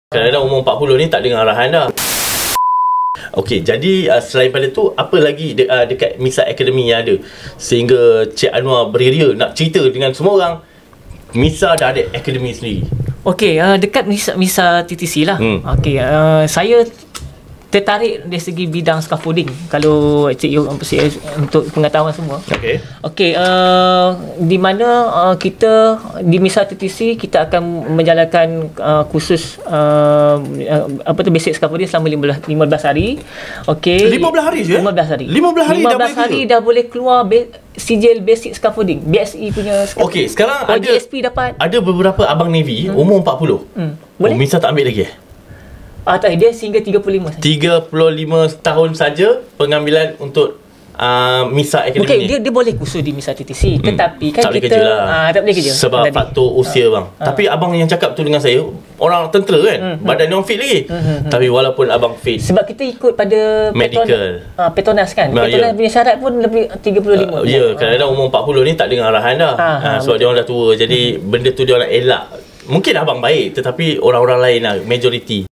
Kadang-kadang umur 40 ni tak dengar arahan dah. Okey, jadi selain pada tu, apa lagi dekat Misa Academy yang ada sehingga Cik Anwar beria nak cerita dengan semua orang Misa dah ada Academy sendiri? Okey, dekat Misa TTC lah. Okey, saya tertarik dari segi bidang scaffolding. Kalau untuk pengetahuan semua. Okey. Okey, di mana kita di Misa TTC kita akan menjalankan kursus basic scaffolding selama 15 hari. Okey. 15 hari je? 15 hari. 15 hari 15 hari dah boleh keluar sijil basic scaffolding, BSE punya scaffolding. Okey, sekarang GSP dapat. Ada beberapa abang Navy umur 40. Boleh? Misa tak ambil lagi? Tak, dia sehingga 35 saja. 35 tahun saja pengambilan untuk Misa Academy. Okey, dia boleh kursus di Misa TTC, tetapi kan tak boleh kita kerja lah. tak boleh kerja. Sebab faktor usia bang. Tapi abang yang cakap tu dengan saya, orang tentera kan, badan dia orang fit lagi. Tapi walaupun abang fit, sebab kita ikut pada medical Petronas kan. Petronas punya syarat pun lebih 35. ya, kadang-kadang umur 40 ni tak dengar arahan dah. Sebab dia orang dah tua. Jadi benda tu dia orang elak. Mungkin abang baik, tetapi orang-orang lain lah, majoriti